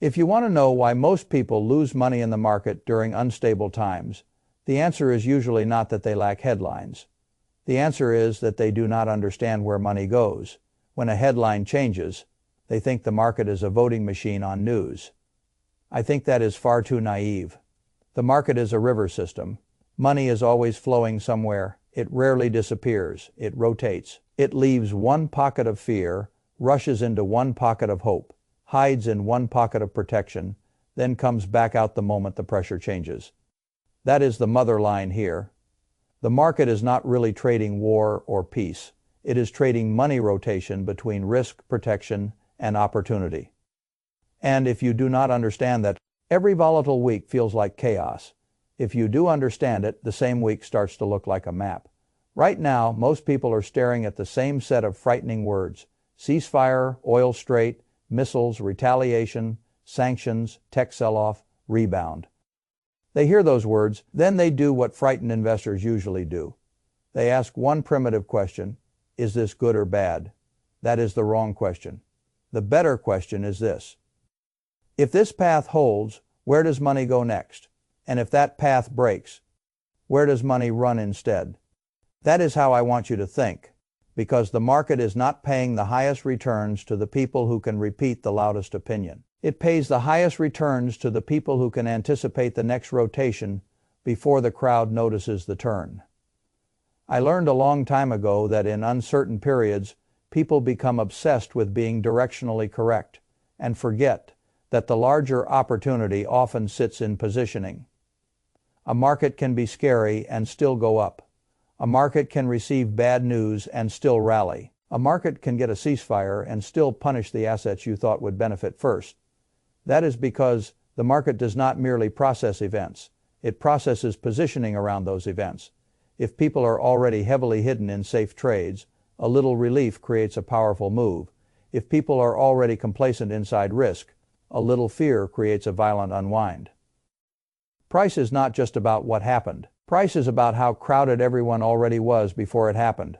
If you want to know why most people lose money in the market during unstable times, the answer is usually not that they lack headlines. The answer is that they do not understand where money goes. When a headline changes, they think the market is a voting machine on news. I think that is far too naive. The market is a river system. Money is always flowing somewhere. It rarely disappears. It rotates. It leaves one pocket of fear, rushes into one pocket of hope, hides in one pocket of protection, then comes back out the moment the pressure changes. That is the mother line here. The market is not really trading war or peace. It is trading money rotation between risk, protection, and opportunity. And if you do not understand that, every volatile week feels like chaos. If you do understand it, the same week starts to look like a map. Right now, most people are staring at the same set of frightening words: ceasefire, oil strait, missiles, retaliation, sanctions, tech sell-off, rebound. They hear those words, then they do what frightened investors usually do. They ask one primitive question: is this good or bad? That is the wrong question. The better question is this: if this path holds, where does money go next? And if that path breaks, where does money run instead? That is how I want you to think, because the market is not paying the highest returns to the people who can repeat the loudest opinion. It pays the highest returns to the people who can anticipate the next rotation before the crowd notices the turn. I learned a long time ago that in uncertain periods, people become obsessed with being directionally correct and forget that the larger opportunity often sits in positioning. A market can be scary and still go up. A market can receive bad news and still rally. A market can get a ceasefire and still punish the assets you thought would benefit first. That is because the market does not merely process events. It processes positioning around those events. If people are already heavily hidden in safe trades, a little relief creates a powerful move. If people are already complacent inside risk, a little fear creates a violent unwind. Price is not just about what happened. Price is about how crowded everyone already was before it happened.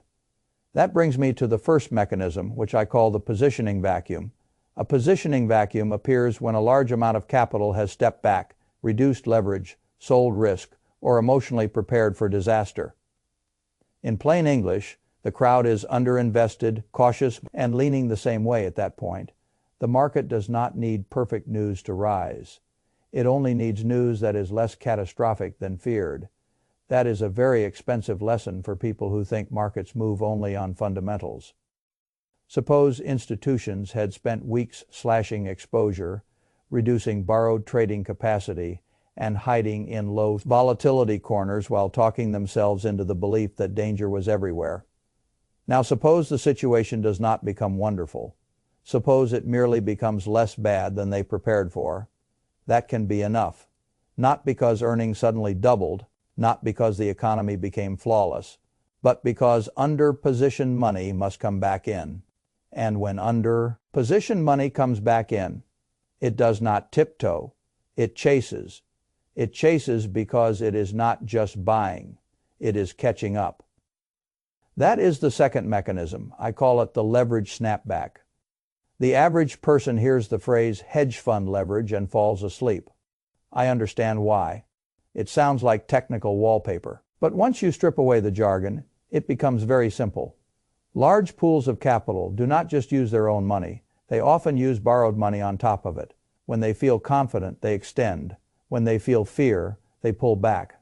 That brings me to the first mechanism, which I call the positioning vacuum. A positioning vacuum appears when a large amount of capital has stepped back, reduced leverage, sold risk, or emotionally prepared for disaster. In plain English, the crowd is underinvested, cautious, and leaning the same way at that point. The market does not need perfect news to rise. It only needs news that is less catastrophic than feared. That is a very expensive lesson for people who think markets move only on fundamentals. Suppose institutions had spent weeks slashing exposure, reducing borrowed trading capacity, and hiding in low volatility corners while talking themselves into the belief that danger was everywhere. Now suppose the situation does not become wonderful. Suppose it merely becomes less bad than they prepared for. That can be enough. Not because earnings suddenly doubled, not because the economy became flawless, but because under-positioned money must come back in. And when under-positioned money comes back in, it does not tiptoe, it chases. It chases because it is not just buying, it is catching up. That is the second mechanism. I call it the leverage snapback. The average person hears the phrase hedge fund leverage and falls asleep. I understand why. It sounds like technical wallpaper. But once you strip away the jargon, it becomes very simple. Large pools of capital do not just use their own money. They often use borrowed money on top of it. When they feel confident, they extend. When they feel fear, they pull back.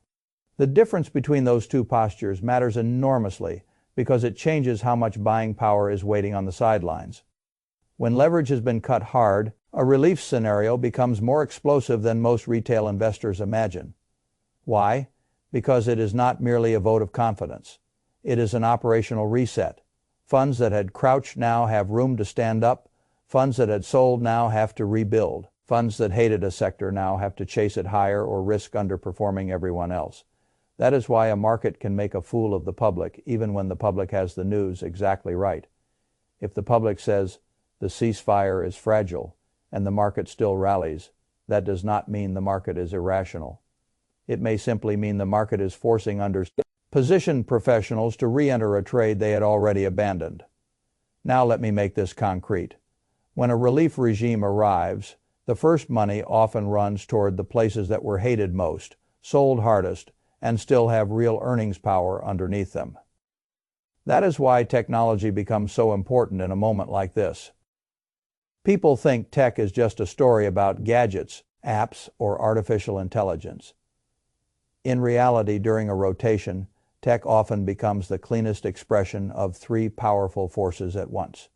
The difference between those two postures matters enormously because it changes how much buying power is waiting on the sidelines. When leverage has been cut hard, a relief scenario becomes more explosive than most retail investors imagine. Why? Because it is not merely a vote of confidence. It is an operational reset. Funds that had crouched now have room to stand up. Funds that had sold now have to rebuild. Funds that hated a sector now have to chase it higher or risk underperforming everyone else. That is why a market can make a fool of the public, even when the public has the news exactly right. If the public says the ceasefire is fragile and the market still rallies, that does not mean the market is irrational. It may simply mean the market is forcing under-positioned professionals to re-enter a trade they had already abandoned. Now let me make this concrete. When a relief regime arrives, the The first money often runs toward the places that were hated most, sold hardest, and still have real earnings power underneath them. That is why technology becomes so important in a moment like this. People think tech is just a story about gadgets, apps, or artificial intelligence. In reality, during a rotation, tech often becomes the cleanest expression of three powerful forces at once.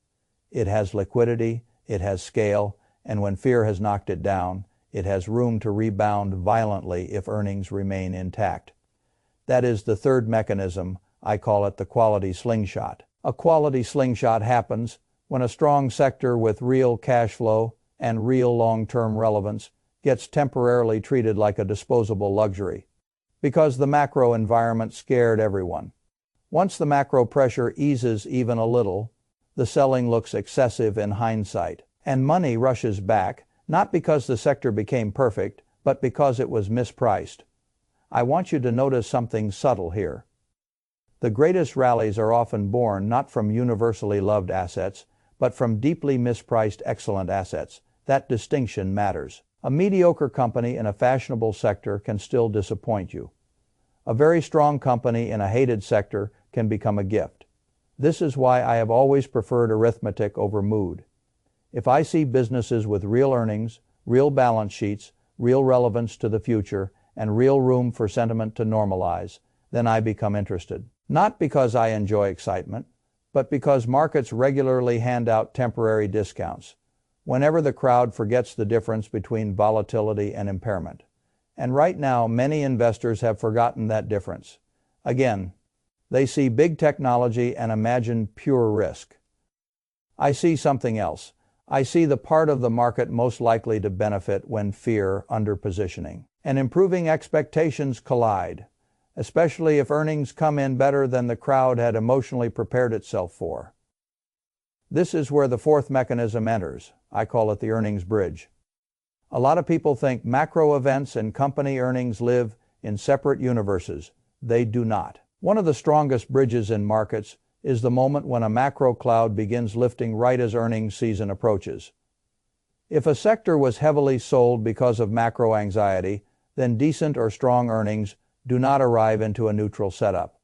It has liquidity, it has scale, and when fear has knocked it down, it has room to rebound violently if earnings remain intact. That is the third mechanism. I call it the quality slingshot. A quality slingshot happens when a strong sector with real cash flow and real long-term relevance gets temporarily treated like a disposable luxury, because the macro environment scared everyone. Once the macro pressure eases even a little, the selling looks excessive in hindsight, and money rushes back, not because the sector became perfect, but because it was mispriced. I want you to notice something subtle here. The greatest rallies are often born not from universally loved assets, but from deeply mispriced excellent assets. That distinction matters. A mediocre company in a fashionable sector can still disappoint you. A very strong company in a hated sector can become a gift. This is why I have always preferred arithmetic over mood. If I see businesses with real earnings, real balance sheets, real relevance to the future, and real room for sentiment to normalize, then I become interested. Not because I enjoy excitement, but because markets regularly hand out temporary discounts, whenever the crowd forgets the difference between volatility and impairment. And right now, many investors have forgotten that difference. Again, they see big technology and imagine pure risk. I see something else. I see the part of the market most likely to benefit when fear, underpositioning, and improving expectations collide, especially if earnings come in better than the crowd had emotionally prepared itself for. This is where the fourth mechanism enters. I call it the earnings bridge. A lot of people think macro events and company earnings live in separate universes. They do not. One of the strongest bridges in markets is the moment when a macro cloud begins lifting right as earnings season approaches. If a sector was heavily sold because of macro anxiety, then decent or strong earnings do not arrive into a neutral setup.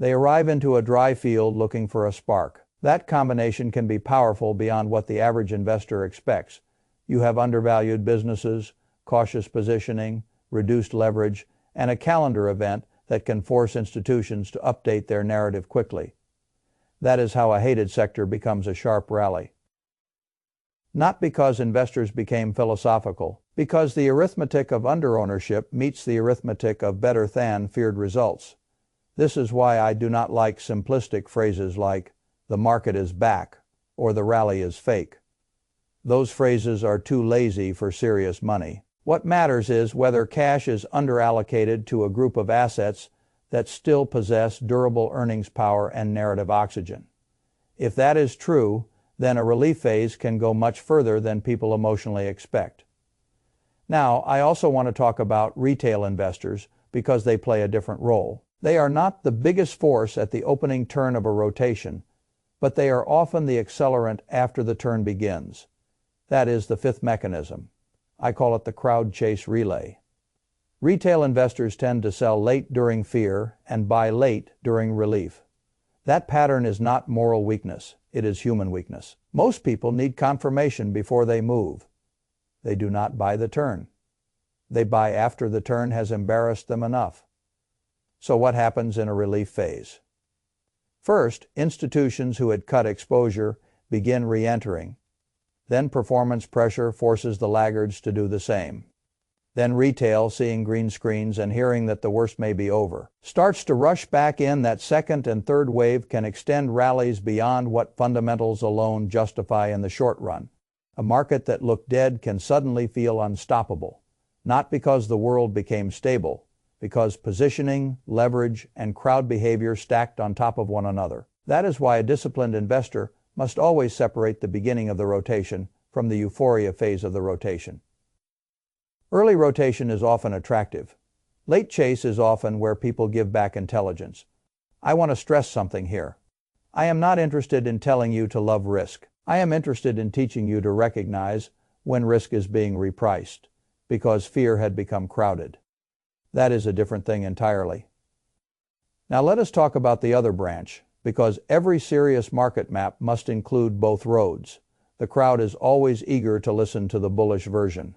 They arrive into a dry field looking for a spark. That combination can be powerful beyond what the average investor expects. You have undervalued businesses, cautious positioning, reduced leverage, and a calendar event that can force institutions to update their narrative quickly. That is how a hated sector becomes a sharp rally. Not because investors became philosophical, because the arithmetic of underownership meets the arithmetic of better than feared results. This is why I do not like simplistic phrases like, "the market is back," or "the rally is fake." Those phrases are too lazy for serious money. What matters is whether cash is underallocated to a group of assets that still possess durable earnings power and narrative oxygen. If that is true, then a relief phase can go much further than people emotionally expect. Now, I also want to talk about retail investors because they play a different role. They are not the biggest force at the opening turn of a rotation, but they are often the accelerant after the turn begins. That is the fifth mechanism. I call it the crowd chase relay. Retail investors tend to sell late during fear and buy late during relief. That pattern is not moral weakness, it is human weakness. Most people need confirmation before they move. They do not buy the turn. They buy after the turn has embarrassed them enough. So what happens in a relief phase? First, institutions who had cut exposure begin re-entering. Then performance pressure forces the laggards to do the same. Then retail, seeing green screens and hearing that the worst may be over, starts to rush back in. That second and third wave can extend rallies beyond what fundamentals alone justify in the short run. A market that looked dead can suddenly feel unstoppable, not because the world became stable, because positioning, leverage, and crowd behavior stacked on top of one another. That is why a disciplined investor must always separate the beginning of the rotation from the euphoria phase of the rotation. Early rotation is often attractive. Late chase is often where people give back intelligence. I want to stress something here. I am not interested in telling you to love risk. I am interested in teaching you to recognize when risk is being repriced, because fear had become crowded. That is a different thing entirely. Now let us talk about the other branch, because every serious market map must include both roads. The crowd is always eager to listen to the bullish version.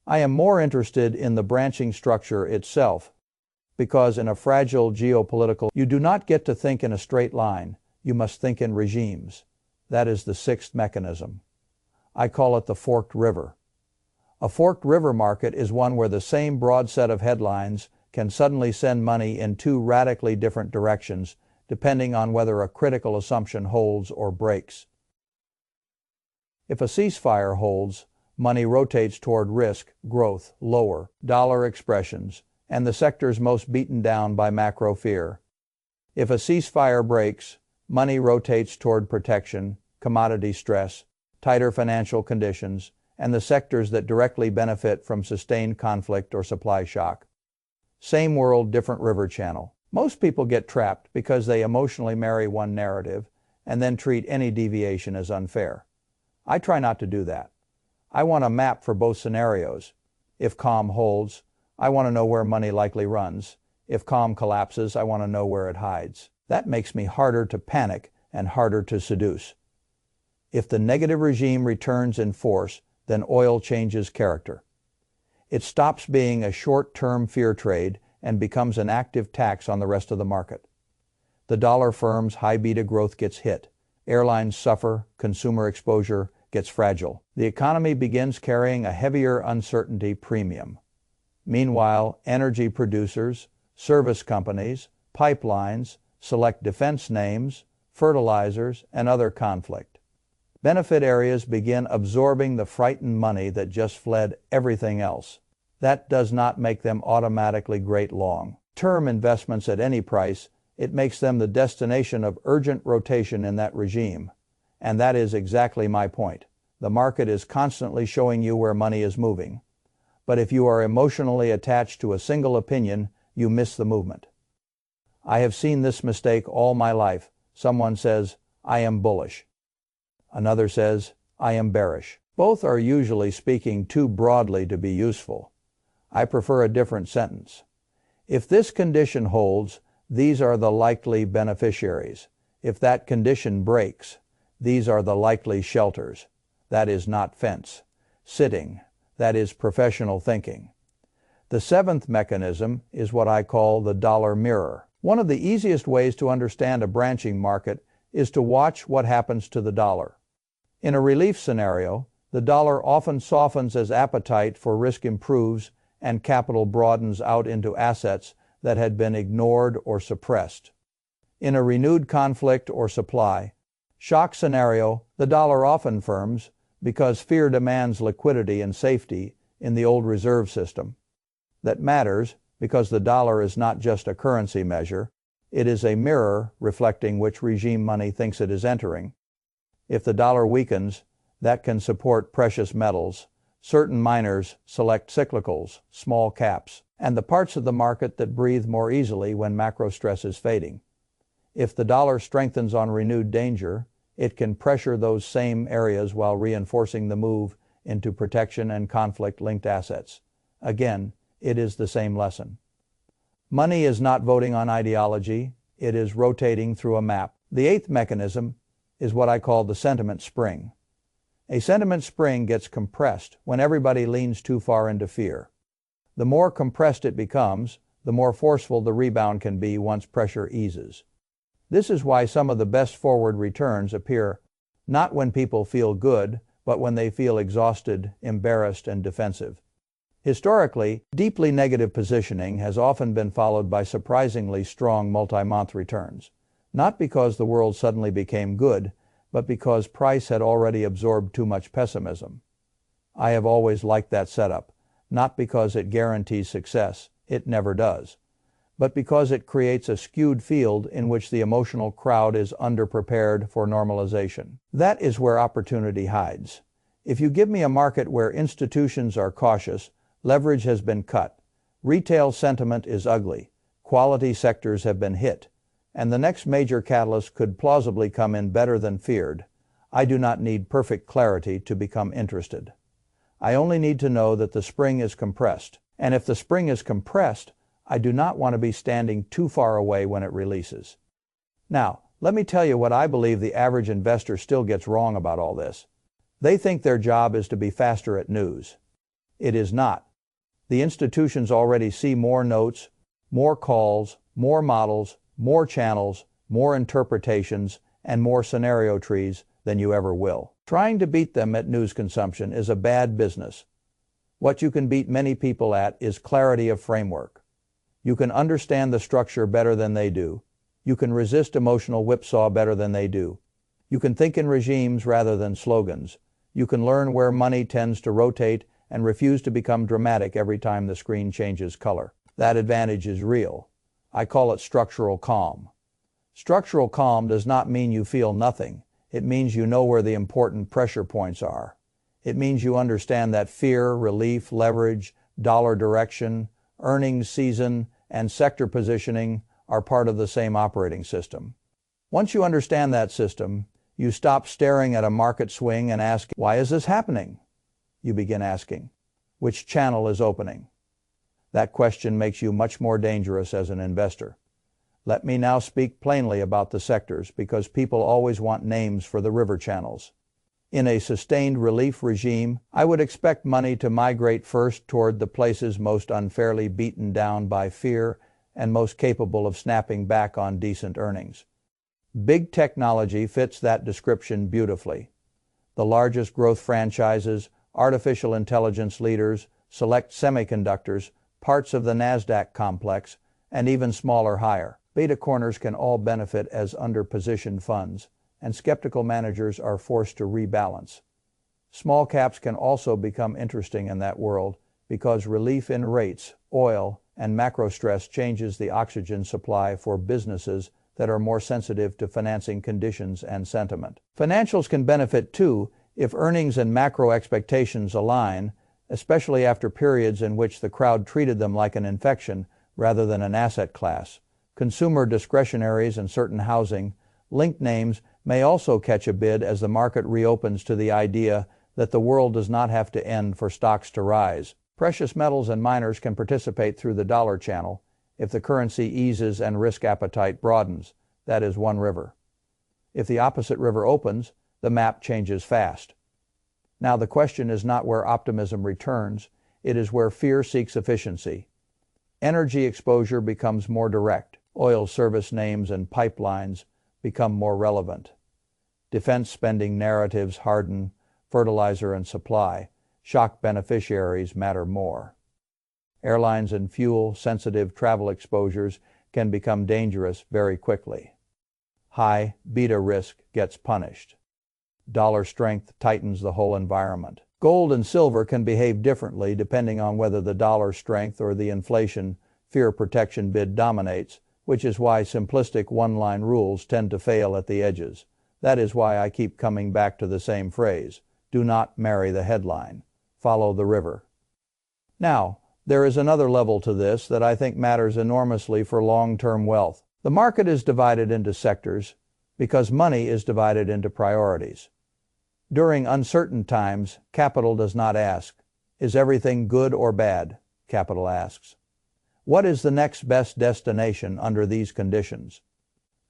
I am more interested in the branching structure itself, because in a fragile geopolitical, you do not get to think in a straight line, you must think in regimes. That is the sixth mechanism. I call it the forked river. A forked river market is one where the same broad set of headlines can suddenly send money in two radically different directions, depending on whether a critical assumption holds or breaks. If a ceasefire holds, money rotates toward risk, growth, lower, dollar expressions, and the sectors most beaten down by macro fear. If a ceasefire breaks, money rotates toward protection, commodity stress, tighter financial conditions, and the sectors that directly benefit from sustained conflict or supply shock. Same world, different river channel. Most people get trapped because they emotionally marry one narrative and then treat any deviation as unfair. I try not to do that. I want a map for both scenarios. If calm holds, I want to know where money likely runs. If calm collapses, I want to know where it hides. That makes me harder to panic and harder to seduce. If the negative regime returns in force, then oil changes character. It stops being a short-term fear trade and becomes an active tax on the rest of the market. The dollar firm's high beta growth gets hit. Airlines suffer, consumer exposure gets fragile. The economy begins carrying a heavier uncertainty premium. Meanwhile, energy producers, service companies, pipelines, select defense names, fertilizers, and other conflict. Benefit areas begin absorbing the frightened money that just fled everything else. That does not make them automatically great long-term investments at any price. It makes them the destination of urgent rotation in that regime. And that is exactly my point. The market is constantly showing you where money is moving. But if you are emotionally attached to a single opinion, you miss the movement. I have seen this mistake all my life. Someone says, "I am bullish." Another says, "I am bearish." Both are usually speaking too broadly to be useful. I prefer a different sentence. If this condition holds, these are the likely beneficiaries. If that condition breaks, these are the likely shelters. That is not fence. Sitting. That is professional thinking. The seventh mechanism is what I call the dollar mirror. One of the easiest ways to understand a branching market is to watch what happens to the dollar. In a relief scenario, the dollar often softens as appetite for risk improves and capital broadens out into assets that had been ignored or suppressed. In a renewed conflict or supply shock scenario, the dollar often firms because fear demands liquidity and safety in the old reserve system. That matters because the dollar is not just a currency measure, it is a mirror reflecting which regime money thinks it is entering. If the dollar weakens, that can support precious metals. Certain miners select cyclicals, small caps, and the parts of the market that breathe more easily when macro stress is fading. If the dollar strengthens on renewed danger, it can pressure those same areas while reinforcing the move into protection and conflict-linked assets. Again, it is the same lesson. Money is not voting on ideology, it is rotating through a map. The eighth mechanism is what I call the sentiment spring. A sentiment spring gets compressed when everybody leans too far into fear. The more compressed it becomes, the more forceful the rebound can be once pressure eases. This is why some of the best forward returns appear not when people feel good, but when they feel exhausted, embarrassed, and defensive. Historically, deeply negative positioning has often been followed by surprisingly strong multi-month returns, not because the world suddenly became good, but because price had already absorbed too much pessimism. I have always liked that setup, not because it guarantees success, it never does, but because it creates a skewed field in which the emotional crowd is underprepared for normalization. That is where opportunity hides. If you give me a market where institutions are cautious, leverage has been cut, retail sentiment is ugly, quality sectors have been hit, and the next major catalyst could plausibly come in better than feared, I do not need perfect clarity to become interested. I only need to know that the spring is compressed. And if the spring is compressed, I do not want to be standing too far away when it releases. Now, let me tell you what I believe the average investor still gets wrong about all this. They think their job is to be faster at news. It is not. The institutions already see more notes, more calls, more models, more channels, more interpretations, and more scenario trees than you ever will. Trying to beat them at news consumption is a bad business. What you can beat many people at is clarity of framework. You can understand the structure better than they do. You can resist emotional whipsaw better than they do. You can think in regimes rather than slogans. You can learn where money tends to rotate and refuse to become dramatic every time the screen changes color. That advantage is real. I call it structural calm. Structural calm does not mean you feel nothing. It means you know where the important pressure points are. It means you understand that fear, relief, leverage, dollar direction, earnings season, and sector positioning are part of the same operating system. Once you understand that system, you stop staring at a market swing and ask, why is this happening? You begin asking, which channel is opening? That question makes you much more dangerous as an investor. Let me now speak plainly about the sectors, because people always want names for the river channels. In a sustained relief regime, I would expect money to migrate first toward the places most unfairly beaten down by fear and most capable of snapping back on decent earnings. Big technology fits that description beautifully. The largest growth franchises, artificial intelligence leaders, select semiconductors, parts of the NASDAQ complex, and even smaller higher beta corners can all benefit as under-positioned funds, and skeptical managers are forced to rebalance. Small caps can also become interesting in that world because relief in rates, oil, and macro stress changes the oxygen supply for businesses that are more sensitive to financing conditions and sentiment. Financials can benefit too if earnings and macro expectations align, especially after periods in which the crowd treated them like an infection rather than an asset class. Consumer discretionaries and certain housing linked names may also catch a bid as the market reopens to the idea that the world does not have to end for stocks to rise. Precious metals and miners can participate through the dollar channel if the currency eases and risk appetite broadens. That is one river. If the opposite river opens, the map changes fast. Now the question is not where optimism returns, it is where fear seeks efficiency. Energy exposure becomes more direct. Oil service names and pipelines become more relevant. Defense spending narratives harden. Fertilizer and supply, shock beneficiaries matter more. Airlines and fuel-sensitive travel exposures can become dangerous very quickly. High beta risk gets punished. Dollar strength tightens the whole environment. Gold and silver can behave differently depending on whether the dollar strength or the inflation fear protection bid dominates, which is why simplistic one-line rules tend to fail at the edges. That is why I keep coming back to the same phrase. Do not marry the headline. Follow the river. Now, there is another level to this that I think matters enormously for long-term wealth. The market is divided into sectors because money is divided into priorities. During uncertain times, capital does not ask, is everything good or bad? Capital asks, what is the next best destination under these conditions?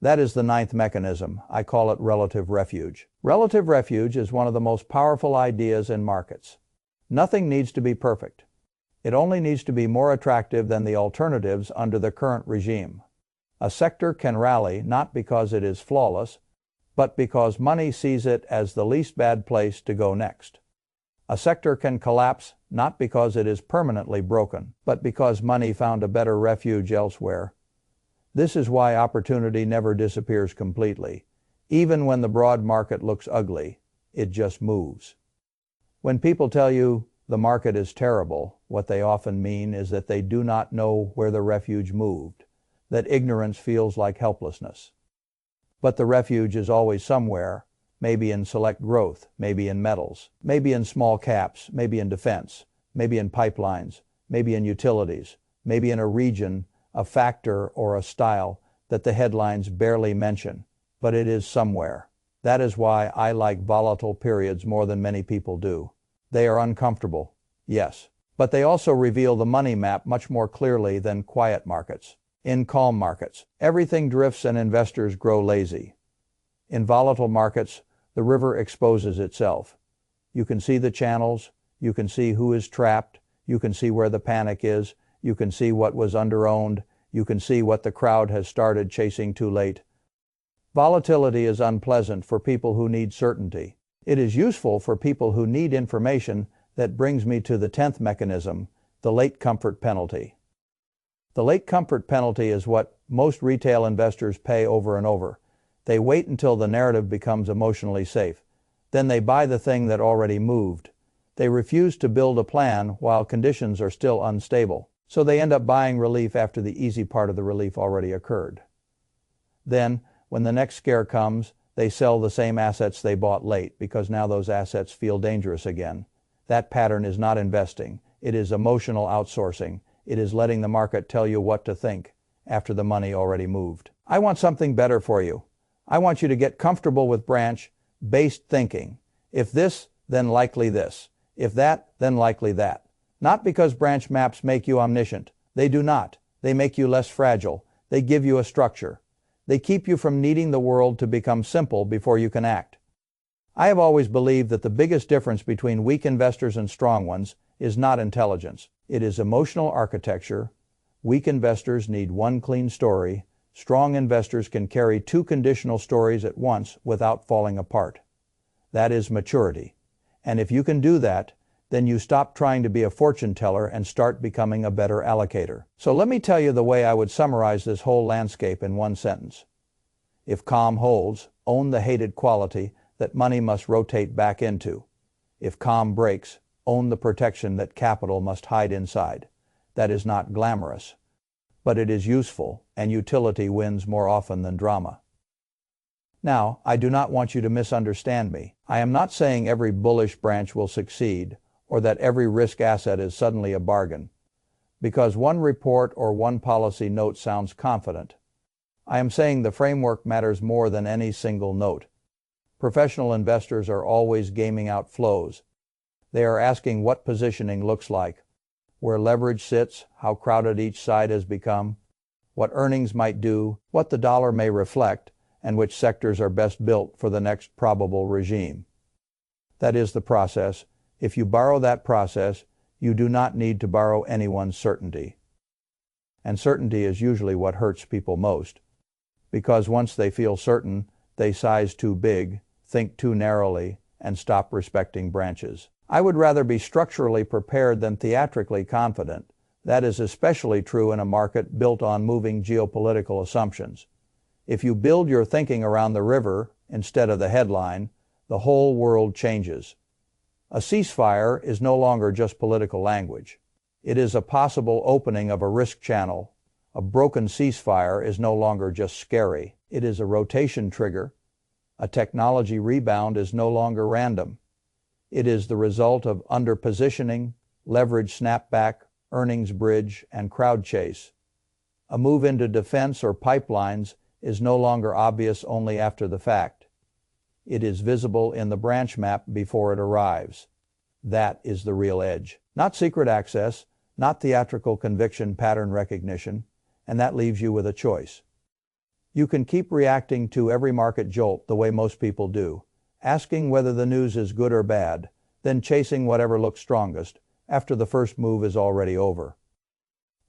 That is the ninth mechanism. I call it relative refuge. Relative refuge is one of the most powerful ideas in markets. Nothing needs to be perfect. It only needs to be more attractive than the alternatives under the current regime. A sector can rally not because it is flawless, but because money sees it as the least bad place to go next. A sector can collapse not because it is permanently broken, but because money found a better refuge elsewhere. This is why opportunity never disappears completely. Even when the broad market looks ugly, it just moves. When people tell you the market is terrible, what they often mean is that they do not know where the refuge moved, that ignorance feels like helplessness. But the refuge is always somewhere, maybe in select growth, maybe in metals, maybe in small caps, maybe in defense, maybe in pipelines, maybe in utilities, maybe in a region, a factor, or a style that the headlines barely mention, but it is somewhere. That is why I like volatile periods more than many people do. They are uncomfortable, yes, but they also reveal the money map much more clearly than quiet markets. In calm markets, everything drifts and investors grow lazy. In volatile markets, the river exposes itself. You can see the channels, you can see who is trapped, you can see where the panic is, you can see what was underowned, you can see what the crowd has started chasing too late. Volatility is unpleasant for people who need certainty. It is useful for people who need information. That brings me to the 10th mechanism, the late comfort penalty. The late comfort penalty is what most retail investors pay over and over. They wait until the narrative becomes emotionally safe. Then they buy the thing that already moved. They refuse to build a plan while conditions are still unstable. So they end up buying relief after the easy part of the relief already occurred. Then, when the next scare comes, they sell the same assets they bought late because now those assets feel dangerous again. That pattern is not investing. It is emotional outsourcing. It is letting the market tell you what to think after the money already moved. I want something better for you. I want you to get comfortable with branch-based thinking. If this, then likely this. If that, then likely that. Not because branch maps make you omniscient. They do not. They make you less fragile. They give you a structure. They keep you from needing the world to become simple before you can act. I have always believed that the biggest difference between weak investors and strong ones is not intelligence. It is emotional architecture. Weak investors need one clean story. Strong investors can carry two conditional stories at once without falling apart. That is maturity. And if you can do that, then you stop trying to be a fortune teller and start becoming a better allocator. So let me tell you the way I would summarize this whole landscape in one sentence. If calm holds, own the hated quality that money must rotate back into. If calm breaks, own the protection that capital must hide inside. That is not glamorous, but it is useful, and utility wins more often than drama. Now, I do not want you to misunderstand me. I am not saying every bullish branch will succeed, or that every risk asset is suddenly a bargain. Because one report or one policy note sounds confident. I am saying the framework matters more than any single note. Professional investors are always gaming out flows. They are asking what positioning looks like, where leverage sits, how crowded each side has become, what earnings might do, what the dollar may reflect, and which sectors are best built for the next probable regime. That is the process. If you borrow that process, you do not need to borrow anyone's certainty. And certainty is usually what hurts people most. Because once they feel certain, they size too big, think too narrowly, and stop respecting branches. I would rather be structurally prepared than theatrically confident. That is especially true in a market built on moving geopolitical assumptions. If you build your thinking around the river instead of the headline, the whole world changes. A ceasefire is no longer just political language. It is a possible opening of a risk channel. A broken ceasefire is no longer just scary. It is a rotation trigger. A technology rebound is no longer random. It is the result of underpositioning, leverage snapback, earnings bridge, and crowd chase. A move into defense or pipelines is no longer obvious only after the fact. It is visible in the branch map before it arrives. That is the real edge. Not secret access, not theatrical conviction pattern recognition, and that leaves you with a choice. You can keep reacting to every market jolt the way most people do, asking whether the news is good or bad, then chasing whatever looks strongest after the first move is already over.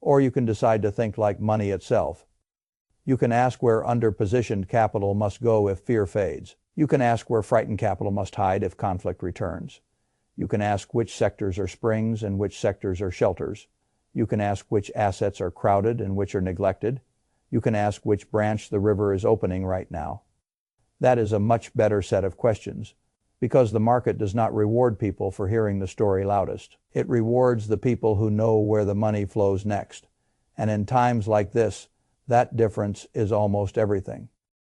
Or you can decide to think like money itself. You can ask where underpositioned capital must go if fear fades. You can ask where frightened capital must hide if conflict returns. You can ask which sectors are springs and which sectors are shelters. You can ask which assets are crowded and which are neglected. You can ask which branch the river is opening right now. That is a much better set of questions, because the market does not reward people for hearing the story loudest. It rewards the people who know where the money flows next. And in times like this, that difference is almost everything.